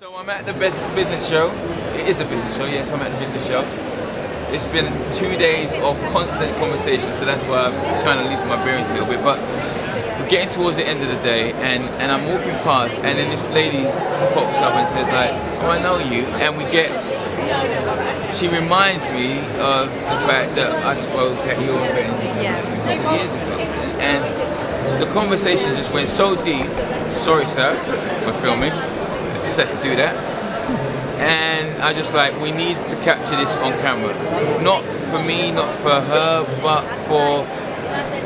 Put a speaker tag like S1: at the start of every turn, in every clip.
S1: So I'm at the business show. It is the business show, yes, I'm at the business show. It's been 2 days of constant conversation, so that's why I'm kind of losing my bearings a little bit. But we're getting towards the end of the day, and I'm walking past, and then this lady pops up and says like, "Oh, I know you," and she reminds me of the fact that I spoke at your event a couple of years ago, and the conversation just went so deep. Sorry, sir, we're filming. I just had to do that. And I just like, we need to capture this on camera. Not for me, not for her, but for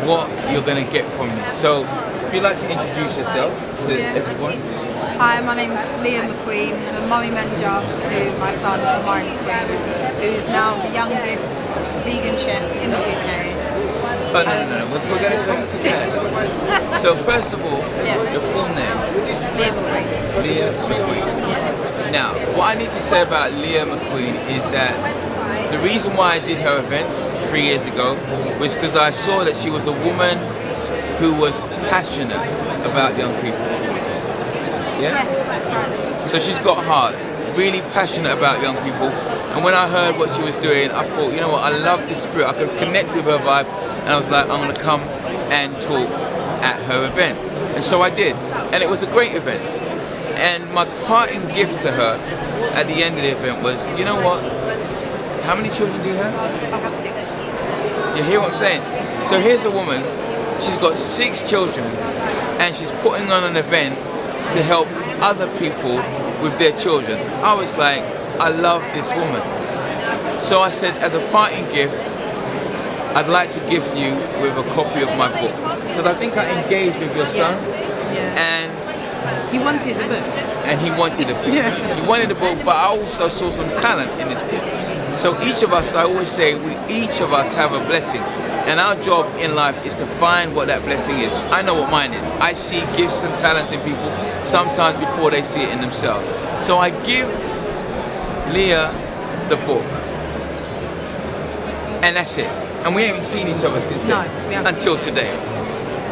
S1: what you're going to get from this. So, if you'd like to introduce yourself to everyone.
S2: Hi, my name is Leah McQueen. I'm a mummy manager to my son, R.I.C.H McQueen, who is now the youngest vegan chef in the UK.
S1: Oh, no. We're going to come to that. So, first of all, your full name?
S2: Leah McQueen.
S1: Leah McQueen.
S2: Yeah.
S1: Now, what I need to say about Leah McQueen is that the reason why I did her event 3 years ago was because I saw that she was a woman who was passionate about young people. Yeah,
S2: that's right.
S1: So she's got heart, really passionate about young people. And when I heard what she was doing, I thought, you know what, I love this spirit. I could connect with her vibe, and I was like, I'm going to come and talk at her event. And so I did, and it was a great event. And my parting gift to her at the end of the event was, you know what? How many children do you have?
S2: I have 6.
S1: Do you hear what I'm saying? So here's a woman, she's got 6 children, and she's putting on an event to help other people with their children. I was like, I love this woman. So I said, as a parting gift, I'd like to gift you with a copy of my book. Because I think I engaged with your son, and
S2: he wanted the book.
S1: And he wanted the book. He wanted the book, but I also saw some talent in this book. So each of us, I always say, each of us have a blessing. And our job in life is to find what that blessing is. I know what mine is. I see gifts and talents in people sometimes before they see it in themselves. So I give Leah the book. And that's it. And we haven't seen each other since then. Until today.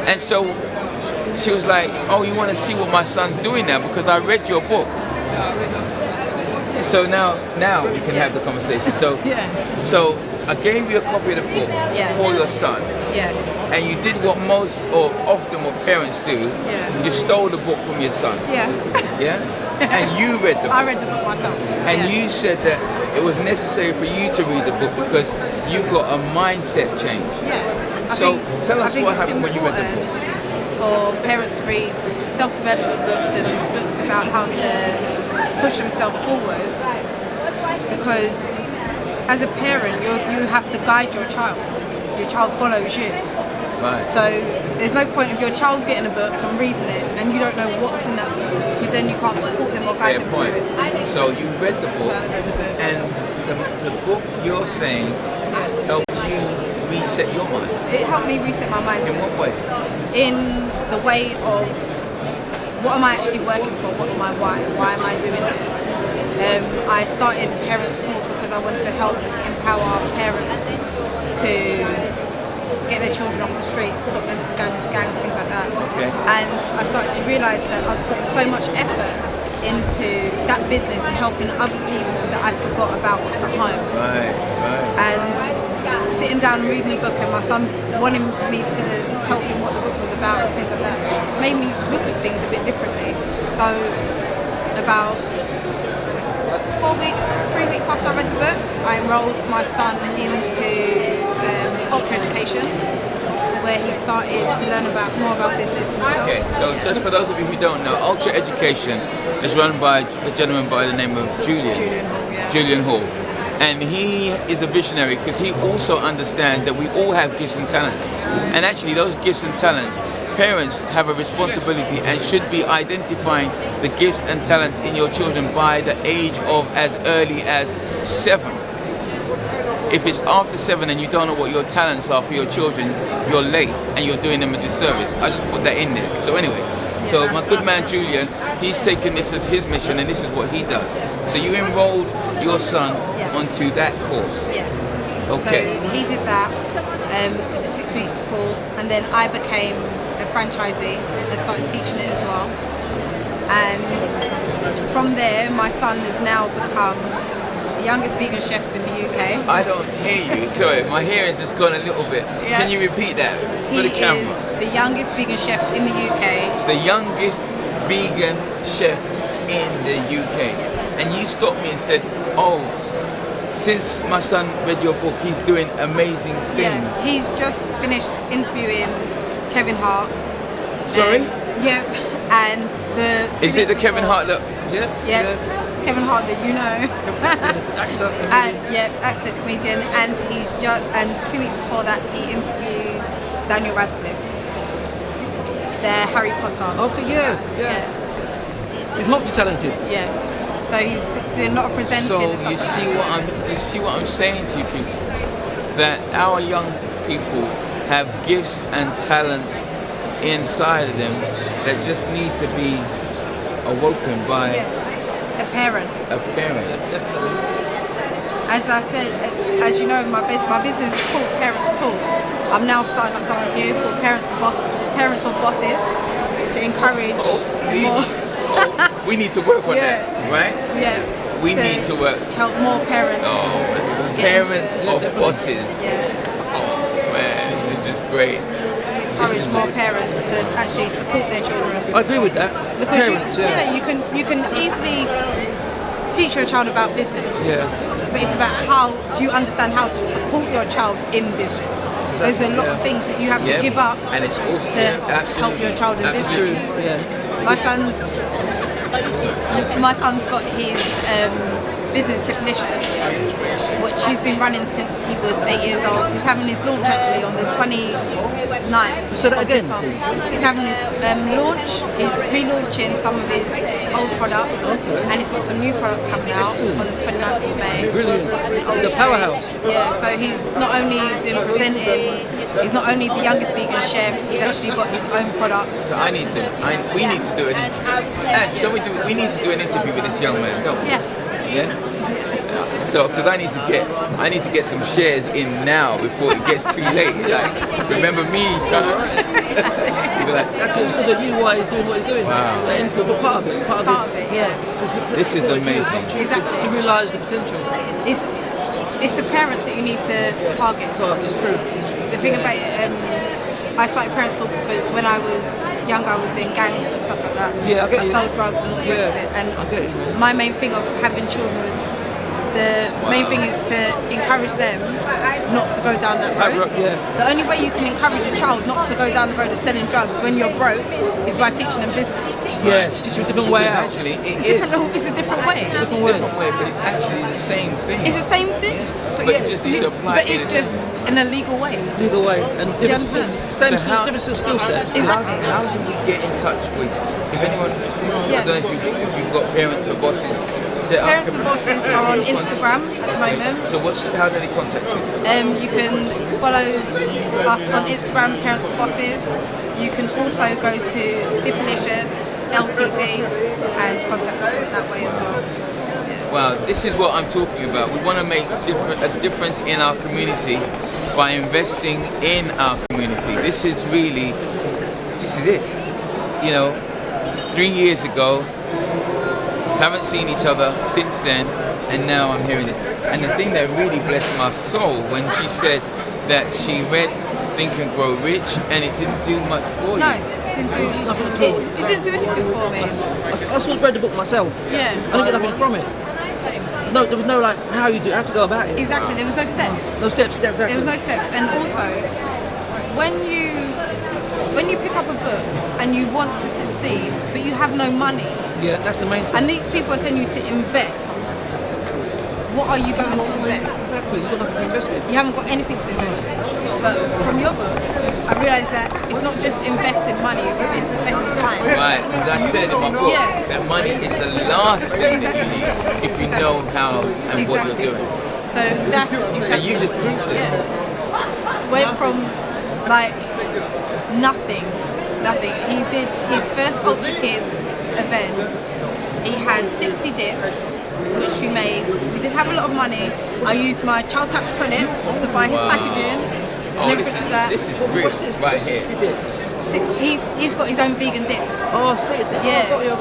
S1: And so she was like, "Oh, you want to see what my son's doing now? Because I read your book." So now we can have the conversation. So I gave you a copy of the book for your son. And you did what most or often what parents do. You stole the book from your son. And you read the book.
S2: I read the book myself.
S1: And you said that it was necessary for you to read the book because you got a mindset change. So tell us what happened when you read the book.
S2: For parents to read self-development books and books about how to push themselves forwards, because as a parent you have to guide your child. Your child follows you. So there's no point if your child's getting a book and reading it and you don't know what's in that book, because then you can't support them or guide them through it.
S1: So you read the book, and the book you're saying helped you reset your mind.
S2: It helped me reset my mindset.
S1: In what way?
S2: In the way of, what am I actually working for? What's my why? Why am I doing this? I started Parents Talk because I wanted to help empower parents to get their children off the streets, stop them from going into gangs, things like that. And I started to realise that I was putting so much effort into that business and helping other people that I forgot about what's at home. And sitting down and reading the book, and my son wanting me to tell him what the book was about and things like that, made me look at things a bit differently. So about 3 weeks after I read the book, I enrolled my son into R.I.C.H Education, where he started to learn more about business himself.
S1: Okay, so just for those of you who don't know, R.I.C.H Education is run by a gentleman by the name of Julian Hall. And he is a visionary because he also understands that we all have gifts and talents. And actually those gifts and talents, parents have a responsibility and should be identifying the gifts and talents in your children by the age of as early as 7. If it's after 7 and you don't know what your talents are for your children, you're late and you're doing them a disservice. I just put that in there. So anyway, so my good man Julian, he's taken this as his mission and this is what he does. So you enrolled your son onto that course. Okay.
S2: So he did that, the 6 weeks course, and then I became a franchisee and started teaching it as well. And from there, my son has now become the youngest vegan chef in the UK.
S1: I don't hear you. Sorry, my hearing's just gone a little bit.
S2: Yeah.
S1: Can you repeat that for the camera?
S2: He is the youngest vegan chef in the UK.
S1: The youngest vegan chef in the UK. And you stopped me and said, oh, since my son read your book, he's doing amazing things.
S2: Yeah, he's just finished interviewing Kevin Hart.
S1: Sorry?
S2: Yep. And
S1: Is it the Kevin Hart that?
S2: Yeah. It's Kevin Hart that you know.
S3: Actor.
S2: Actor, comedian, and he's just 2 weeks before that he interviewed Daniel Radcliffe, the Harry Potter.
S3: Okay, yeah. He's multi-talented.
S2: Yeah. So he's doing a lot of presenting.
S1: So
S2: and stuff
S1: you see what I'm saying to you people, that our young people have gifts and talents inside of them that just need to be awoken by
S2: a parent.
S3: Definitely.
S2: As I said, as you know, my business is called Parents Talk. I'm now starting up something new called Parents of Bosses to encourage more.
S1: We need to work on that, right?
S2: Yeah.
S1: We need to work.
S2: Help more parents.
S1: Oh, parents of bosses.
S2: Yeah.
S1: Oh man, this is just great.
S2: Encourage more parents to actually support their children.
S3: I agree with that. The parents,
S2: you can easily teach your child about business.
S3: Yeah.
S2: But it's about how do you understand how to support your child in business. There's a lot of things that you have to give up
S1: and it's also
S2: to help your child in business.
S3: Yeah.
S2: My son's got his business Delicious, which he's been running since he was 8 years old. He's having his launch actually on the 29th.
S3: So that
S2: of this
S3: again?
S2: month. He's having his launch. He's relaunching some of his old products, and he's got some new products coming out on the 29th of May.
S3: Brilliant. He's a powerhouse.
S2: Yeah, so he's not only doing presenting, he's not only the youngest vegan chef, he's actually got his own products.
S1: So we need to do an interview. And we need to do an interview with this young man, don't we?
S2: Yeah.
S1: So, because I need to get some shares in now before it gets too late. Like, remember me, son? You'd be like,
S3: That's just because of you why he's doing what he's doing.
S1: Wow.
S3: But part of it.
S2: Part of it, yeah.
S1: This is amazing.
S2: Exactly.
S3: To realise the potential.
S2: It's the parents that you need to target.
S3: It's true.
S2: The thing about it, I started Parents Talk because when I was young, I was in gangs and stuff like that.
S3: Yeah, I get you.
S2: sold drugs and all the rest of it. And
S3: I get you.
S2: my main thing of having children was main thing is to encourage them not to go down that road. The only way you can encourage a child not to go down the road of selling drugs when you're broke is by teaching them business.
S3: Yeah, teach them a different way out.
S1: Actually,
S2: It's a different way.
S1: It's a different way, but it's actually the same thing.
S2: It's the same thing.
S1: So you just need to apply
S2: But it's just in a legal way.
S3: Legal way. And different
S2: understand?
S3: skill set.
S2: Exactly.
S1: How do we get in touch with, if anyone, I don't know if you've got Parents for Bosses set up.
S2: Parents for Bosses are on Instagram at the moment.
S1: So how do they contact you?
S2: You can follow us on Instagram, Parents for Bosses. You can also go to Delicious LTD and contact us that way as well. Yeah.
S1: Well, this is what I'm talking about. We want to make a difference in our community by investing in our community. This is it. 3 years ago, haven't seen each other since then, and now I'm hearing this. And the thing that really blessed my soul when she said that she read Think and Grow Rich and it didn't do much for
S2: No,
S1: you.
S2: it didn't do
S3: Nothing at all.
S2: It didn't do anything for me.
S3: I still read the book myself.
S2: Yeah.
S3: I didn't get nothing from it.
S2: Same.
S3: No, there was no how you do, how to go about it.
S2: Exactly. There was no steps.
S3: No steps. Exactly.
S2: There was no steps. And also, when you pick up a book and you want to succeed, but you have no money,
S3: Yeah, that's the main thing.
S2: and these people are telling you to invest, what are you going to invest?
S3: Exactly. You've got nothing to invest with.
S2: You haven't got anything to invest in. But from your book, I realised that it's not just investing money, it's investing time.
S1: Right, because I said in my book that money is the last thing that you need if you know how and what you're doing.
S2: So that's exactly.
S1: And you just proved it.
S2: Yeah. Went from like nothing. He did his first Ultra Kids event. He had 60 dips, which we made. We didn't have a lot of money. I used my child tax credit to buy his packaging.
S1: Oh,
S2: and everything like that.
S1: this is real right here.
S3: 60 dips.
S2: He's got his own vegan dips.
S3: Oh, see it.
S2: Yeah,
S3: I got you.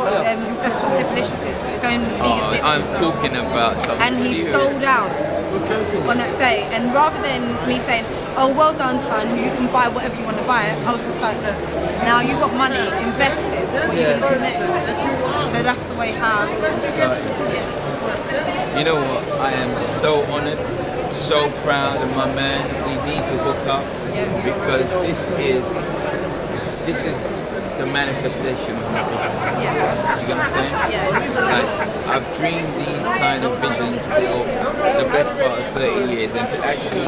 S2: that's what Dipalicious is. His own vegan dips.
S1: I'm talking about something
S2: And he
S1: serious.
S2: sold out
S3: You're joking.
S2: on that day. And rather than me saying, "Oh, well done, son, you can buy whatever you want to buy," I was just like, "Look, now you got money, invest it. What are you gonna do next?" So that's the way how. Yeah.
S1: You know what? I am so honored, so proud of my man. We need to hook up because this is the manifestation of my vision.
S2: Yeah.
S1: Do you get what I'm saying?
S2: Yeah.
S1: Like, I've dreamed these kind of visions for the best part of 30 years, and to actually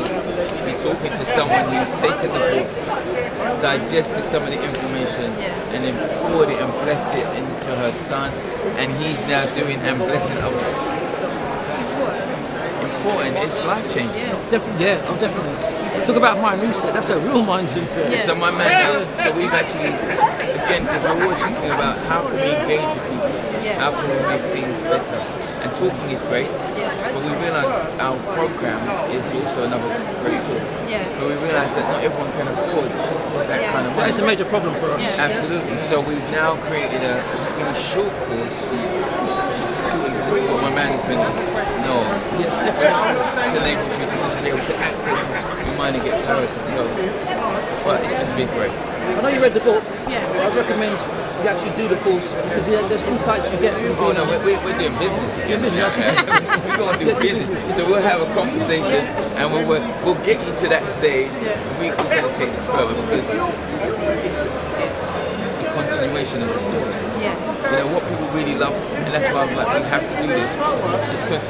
S1: be talking to someone who's taken the book, digested some of the information, and then poured it and blessed it into her son, and he's now doing and blessing others.
S2: It's important.
S1: It's life changing.
S3: Definitely, I'm definitely. Talk about mind reset. That's a real mind reset.
S2: Yeah.
S1: So my man now, so we've actually, again, because we're always thinking about how can we engage with people, how can we make things better, and talking is great, but we realised our program is also another great tool. But we realised that not everyone can afford that kind of money.
S3: That is a major problem for us.
S1: Absolutely. So we've now created a really short course, which is just 2 weeks, and this is what my man has been on.
S3: Yes, excellent.
S1: To enable you to just be able to access your mind and get clarity. So, but it's just been great.
S3: I know you read the book. I recommend you actually do the course because there's insights you get from.
S1: Oh no, we're doing business together. We're going to do business. So we'll have a conversation, and we'll get you to that stage. We're going to take this further because it's a continuation of the story. You know what people really love, and that's why I'm like, we have to do this. It's because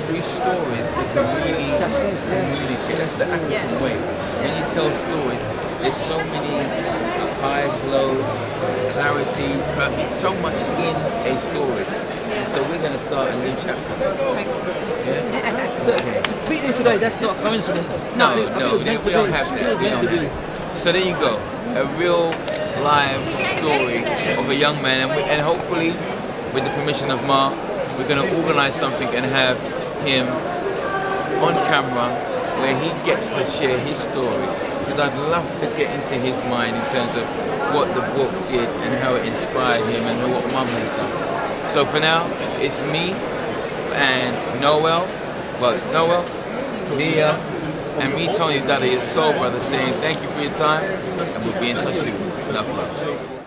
S1: through stories we can really communicate. That's the African way. When you tell stories, there's so many highs, lows, clarity, purpose, so much in a story. So we're going to start a new chapter.
S3: So meeting today, that's not a coincidence.
S1: No, we don't have that. We don't have that. So there you go, a real live story of a young man, and hopefully, with the permission of Ma, we're going to organize something and have him on camera where he gets to share his story. Because I'd love to get into his mind in terms of what the book did and how it inspired him and what Mum has done. So for now, it's me and Noel. Well, it's Noel, Leah, and me, Tony DADA, your soul brother, saying thank you for your time, and we'll be in touch soon. Love.